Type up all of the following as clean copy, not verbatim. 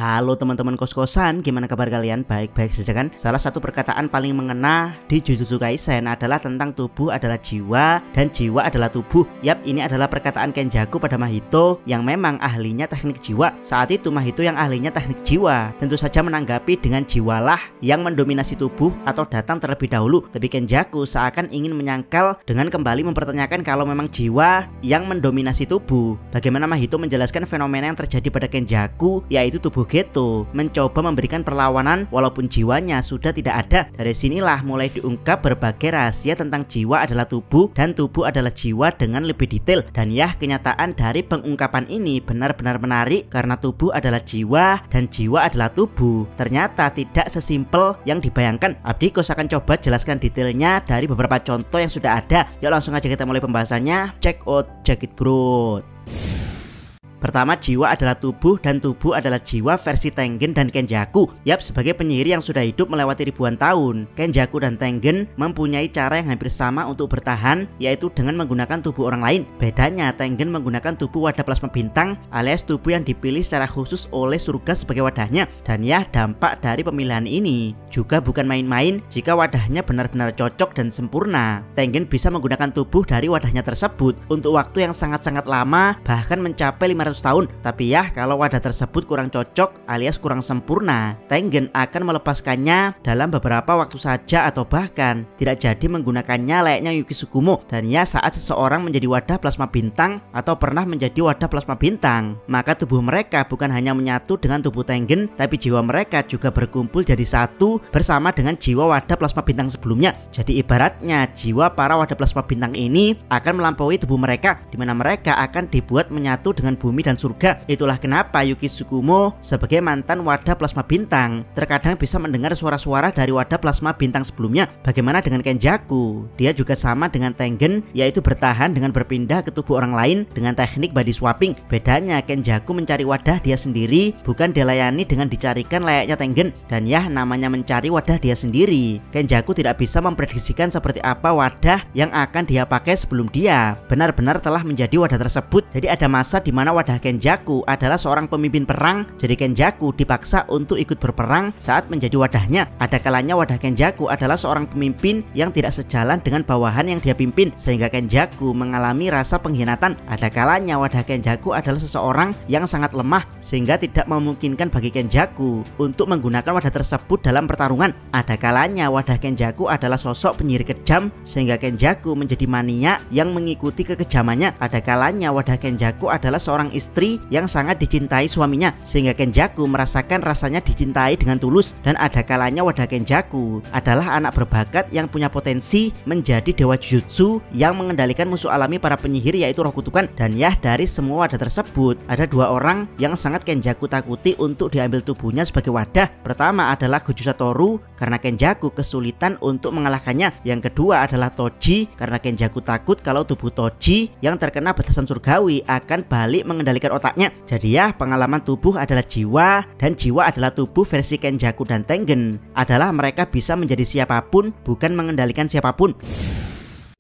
Halo teman-teman kos-kosan, gimana kabar kalian? Baik-baik saja kan? Salah satu perkataan paling mengena di Jujutsu Kaisen adalah tentang tubuh adalah jiwa dan jiwa adalah tubuh. Yap, ini adalah perkataan Kenjaku pada Mahito yang memang ahlinya teknik jiwa. Saat itu Mahito yang ahlinya teknik jiwa tentu saja menanggapi dengan jiwalah yang mendominasi tubuh atau datang terlebih dahulu. Tapi Kenjaku seakan ingin menyangkal dengan kembali mempertanyakan kalau memang jiwa yang mendominasi tubuh. Bagaimana Mahito menjelaskan fenomena yang terjadi pada Kenjaku, yaitu tubuh Geto mencoba memberikan perlawanan walaupun jiwanya sudah tidak ada. Dari sinilah mulai diungkap berbagai rahasia tentang jiwa adalah tubuh dan tubuh adalah jiwa dengan lebih detail. Dan ya, kenyataan dari pengungkapan ini benar-benar menarik karena tubuh adalah jiwa dan jiwa adalah tubuh. Ternyata tidak sesimpel yang dibayangkan. Abdi Kos akan coba jelaskan detailnya dari beberapa contoh yang sudah ada. Yuk langsung aja kita mulai pembahasannya. Check out, check it bro. Pertama, jiwa adalah tubuh dan tubuh adalah jiwa versi Tengen dan Kenjaku. Yap, sebagai penyihir yang sudah hidup melewati ribuan tahun, Kenjaku dan Tengen mempunyai cara yang hampir sama untuk bertahan, yaitu dengan menggunakan tubuh orang lain. Bedanya, Tengen menggunakan tubuh wadah plasma bintang alias tubuh yang dipilih secara khusus oleh surga sebagai wadahnya. Dan ya, dampak dari pemilihan ini juga bukan main-main. Jika wadahnya benar-benar cocok dan sempurna, Tengen bisa menggunakan tubuh dari wadahnya tersebut untuk waktu yang sangat-sangat lama, bahkan mencapai 500 tahun. Tapi ya, kalau wadah tersebut kurang cocok alias kurang sempurna, Tengen akan melepaskannya dalam beberapa waktu saja atau bahkan tidak jadi menggunakannya layaknya Yuki Tsukumo. Dan ya, saat seseorang menjadi wadah plasma bintang atau pernah menjadi wadah plasma bintang, maka tubuh mereka bukan hanya menyatu dengan tubuh Tengen, tapi jiwa mereka juga berkumpul jadi satu bersama dengan jiwa wadah plasma bintang sebelumnya. Jadi ibaratnya jiwa para wadah plasma bintang ini akan melampaui tubuh mereka, di mana mereka akan dibuat menyatu dengan bumi dan surga. Itulah kenapa Yuki Tsukumo sebagai mantan wadah plasma bintang terkadang bisa mendengar suara-suara dari wadah plasma bintang sebelumnya. Bagaimana dengan Kenjaku? Dia juga sama dengan Tengen, yaitu bertahan dengan berpindah ke tubuh orang lain dengan teknik body swapping. Bedanya, Kenjaku mencari wadah dia sendiri, bukan dilayani dengan dicarikan layaknya Tengen. Dan ya, namanya mencari wadah dia sendiri, Kenjaku tidak bisa memprediksikan seperti apa wadah yang akan dia pakai sebelum dia benar-benar telah menjadi wadah tersebut. Jadi ada masa di mana wadah Kenjaku adalah seorang pemimpin perang, jadi Kenjaku dipaksa untuk ikut berperang saat menjadi wadahnya. Ada kalanya wadah Kenjaku adalah seorang pemimpin yang tidak sejalan dengan bawahan yang dia pimpin, sehingga Kenjaku mengalami rasa pengkhianatan. Ada kalanya wadah Kenjaku adalah seseorang yang sangat lemah, sehingga tidak memungkinkan bagi Kenjaku untuk menggunakan wadah tersebut dalam pertarungan. Ada kalanya wadah Kenjaku adalah sosok penyihir kejam, sehingga Kenjaku menjadi maniak yang mengikuti kekejamannya. Ada kalanya wadah Kenjaku adalah seorang istri yang sangat dicintai suaminya, sehingga Kenjaku merasakan rasanya dicintai dengan tulus. Dan ada kalanya wadah Kenjaku adalah anak berbakat yang punya potensi menjadi dewa Jujutsu yang mengendalikan musuh alami para penyihir, yaitu roh kutukan. Dan ya, dari semua wadah tersebut ada dua orang yang sangat Kenjaku takuti untuk diambil tubuhnya sebagai wadah. Pertama adalah Goju Satoru karena Kenjaku kesulitan untuk mengalahkannya. Yang kedua adalah Toji karena Kenjaku takut kalau tubuh Toji yang terkena batasan surgawi akan balik mengendalikan otaknya. Jadi ya, pengalaman tubuh adalah jiwa dan jiwa adalah tubuh versi Kenjaku dan Tengen adalah mereka bisa menjadi siapapun, bukan mengendalikan siapapun.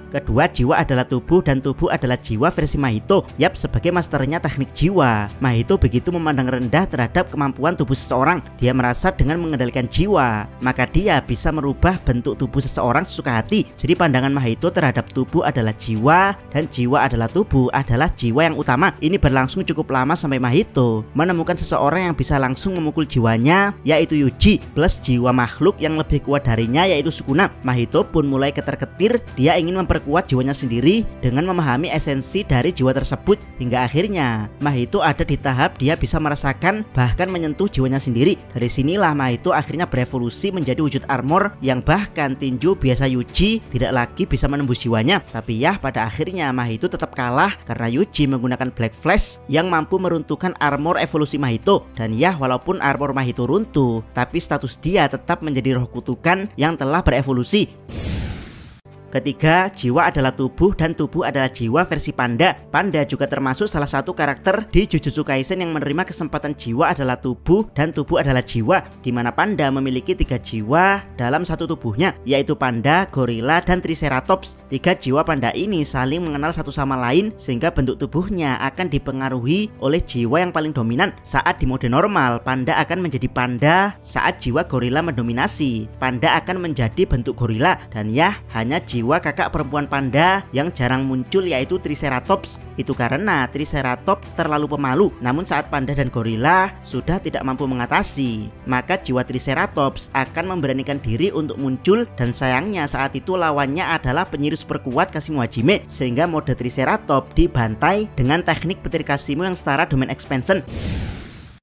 Kedua, jiwa adalah tubuh dan tubuh adalah jiwa versi Mahito. Yap, sebagai masternya teknik jiwa, Mahito begitu memandang rendah terhadap kemampuan tubuh seseorang. Dia merasa dengan mengendalikan jiwa, maka dia bisa merubah bentuk tubuh seseorang sesuka hati. Jadi pandangan Mahito terhadap tubuh adalah jiwa dan jiwa adalah tubuh adalah jiwa yang utama. Ini berlangsung cukup lama sampai Mahito menemukan seseorang yang bisa langsung memukul jiwanya, yaitu Yuji, plus jiwa makhluk yang lebih kuat darinya, yaitu Sukuna. Mahito pun mulai ketar-ketir, dia ingin memperkuat jiwanya sendiri dengan memahami esensi dari jiwa tersebut, hingga akhirnya Mahito ada di tahap dia bisa merasakan bahkan menyentuh jiwanya sendiri. Dari sinilah Mahito akhirnya berevolusi menjadi wujud armor yang bahkan tinju biasa Yuji tidak lagi bisa menembus jiwanya. Tapi ya, pada akhirnya Mahito tetap kalah karena Yuji menggunakan Black Flash yang mampu meruntuhkan armor evolusi Mahito. Dan ya, walaupun armor Mahito runtuh, tapi status dia tetap menjadi roh kutukan yang telah berevolusi. Ketiga, jiwa adalah tubuh dan tubuh adalah jiwa versi Panda. Panda juga termasuk salah satu karakter di Jujutsu Kaisen yang menerima kesempatan jiwa adalah tubuh dan tubuh adalah jiwa, di mana Panda memiliki 3 jiwa dalam satu tubuhnya, yaitu Panda, Gorila, dan Triceratops. 3 jiwa Panda ini saling mengenal satu sama lain sehingga bentuk tubuhnya akan dipengaruhi oleh jiwa yang paling dominan. Saat di mode normal, Panda akan menjadi Panda. Saat jiwa Gorila mendominasi, Panda akan menjadi bentuk gorila. Dan ya, hanya jiwa kakak perempuan Panda yang jarang muncul yaitu Triceratops. Itu karena Triceratops terlalu pemalu. Namun saat Panda dan Gorila sudah tidak mampu mengatasi, maka jiwa Triceratops akan memberanikan diri untuk muncul. Dan sayangnya saat itu lawannya adalah penyihir super kuat Kashimo Hajime, sehingga mode Triceratops dibantai dengan teknik petir Kashimo yang setara domain expansion.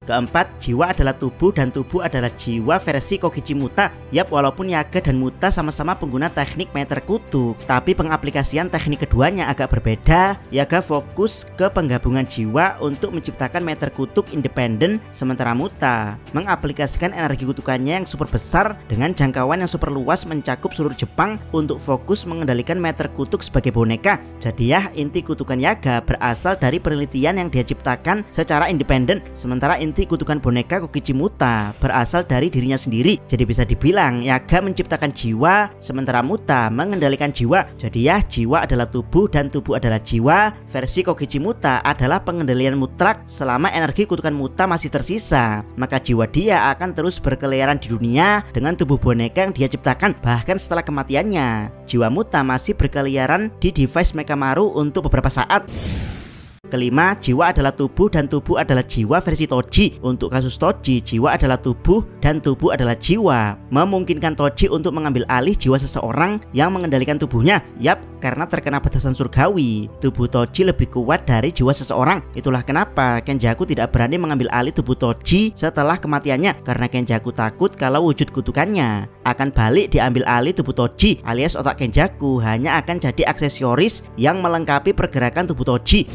Keempat, jiwa adalah tubuh dan tubuh adalah jiwa versi Kokichi Muta. Yap, walaupun Yaga dan Muta sama-sama pengguna teknik meter kutuk, tapi pengaplikasian teknik keduanya agak berbeda. Yaga fokus ke penggabungan jiwa untuk menciptakan meter kutuk independen, sementara Muta mengaplikasikan energi kutukannya yang super besar dengan jangkauan yang super luas mencakup seluruh Jepang untuk fokus mengendalikan meter kutuk sebagai boneka. Jadi ya, inti kutukan Yaga berasal dari penelitian yang dia ciptakan secara independen, sementara inti kutukan boneka Kokichi Muta berasal dari dirinya sendiri. Jadi bisa dibilang Yaga menciptakan jiwa, sementara Muta mengendalikan jiwa. Jadi ya, jiwa adalah tubuh dan tubuh adalah jiwa. Versi Kokichi Muta adalah pengendalian mutlak selama energi kutukan Muta masih tersisa. Maka jiwa dia akan terus berkeliaran di dunia dengan tubuh boneka yang dia ciptakan. Bahkan setelah kematiannya, jiwa Muta masih berkeliaran di device Mekamaru untuk beberapa saat. Kelima, jiwa adalah tubuh dan tubuh adalah jiwa versi Toji. Untuk kasus Toji, jiwa adalah tubuh dan tubuh adalah jiwa, memungkinkan Toji untuk mengambil alih jiwa seseorang yang mengendalikan tubuhnya. Yap, karena terkena batasan surgawi, tubuh Toji lebih kuat dari jiwa seseorang. Itulah kenapa Kenjaku tidak berani mengambil alih tubuh Toji setelah kematiannya, karena Kenjaku takut kalau wujud kutukannya akan balik diambil alih tubuh Toji, alias otak Kenjaku hanya akan jadi aksesoris yang melengkapi pergerakan tubuh Toji.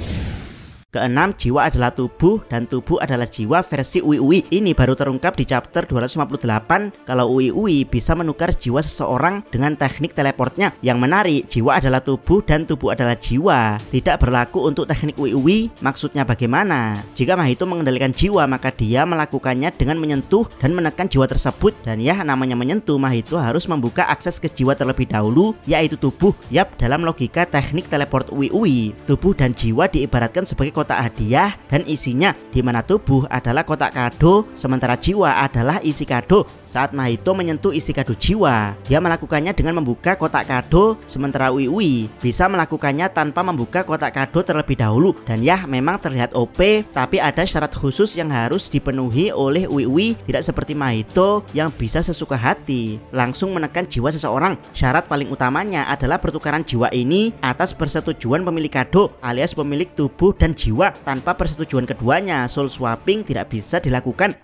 Keenam, jiwa adalah tubuh dan tubuh adalah jiwa versi Ui Ui. Ini baru terungkap di chapter 258 kalau Ui Ui bisa menukar jiwa seseorang dengan teknik teleportnya. Yang menarik, jiwa adalah tubuh dan tubuh adalah jiwa tidak berlaku untuk teknik Ui Ui. Maksudnya bagaimana? Jika Mahito mengendalikan jiwa, maka dia melakukannya dengan menyentuh dan menekan jiwa tersebut. Dan ya, namanya menyentuh, Mahito harus membuka akses ke jiwa terlebih dahulu, yaitu tubuh. Yap, dalam logika teknik teleport Ui Ui, tubuh dan jiwa diibaratkan sebagai kotak hadiah dan isinya, di mana tubuh adalah kotak kado sementara jiwa adalah isi kado. Saat Mahito menyentuh isi kado jiwa, dia melakukannya dengan membuka kotak kado, sementara Ui Ui bisa melakukannya tanpa membuka kotak kado terlebih dahulu. Dan ya, memang terlihat OP, tapi ada syarat khusus yang harus dipenuhi oleh Ui Ui, tidak seperti Mahito yang bisa sesuka hati langsung menekan jiwa seseorang. Syarat paling utamanya adalah pertukaran jiwa ini atas persetujuan pemilik kado alias pemilik tubuh dan jiwa. Tanpa persetujuan keduanya, soul swapping tidak bisa dilakukan.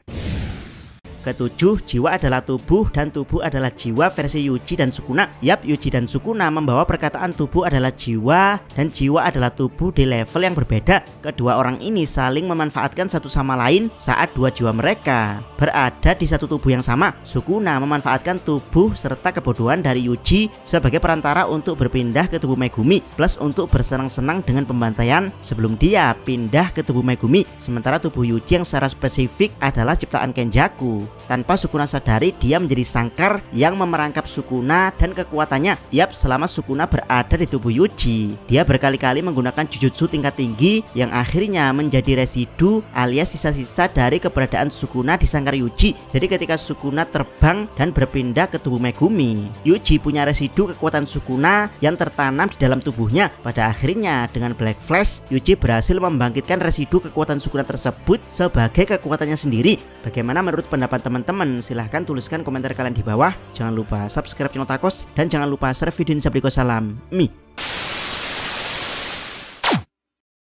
Ketujuh, jiwa adalah tubuh dan tubuh adalah jiwa versi Yuji dan Sukuna. Yap, Yuji dan Sukuna membawa perkataan tubuh adalah jiwa dan jiwa adalah tubuh di level yang berbeda. Kedua orang ini saling memanfaatkan satu sama lain saat dua jiwa mereka berada di satu tubuh yang sama. Sukuna memanfaatkan tubuh serta kebodohan dari Yuji sebagai perantara untuk berpindah ke tubuh Megumi, plus untuk bersenang-senang dengan pembantaian sebelum dia pindah ke tubuh Megumi. Sementara tubuh Yuji yang secara spesifik adalah ciptaan Kenjaku. Tanpa Sukuna sadari, dia menjadi sangkar yang memerangkap Sukuna dan kekuatannya. Yap, selama Sukuna berada di tubuh Yuji, dia berkali-kali menggunakan jujutsu tingkat tinggi yang akhirnya menjadi residu alias sisa-sisa dari keberadaan Sukuna di sangkar Yuji. Jadi ketika Sukuna terbang dan berpindah ke tubuh Megumi, Yuji punya residu kekuatan Sukuna yang tertanam di dalam tubuhnya. Pada akhirnya dengan Black Flash, Yuji berhasil membangkitkan residu kekuatan Sukuna tersebut sebagai kekuatannya sendiri. Bagaimana menurut pendapat teman-teman? Silahkan tuliskan komentar kalian di bawah. Jangan lupa subscribe channel Takos dan jangan lupa share video ini. Salam Mi.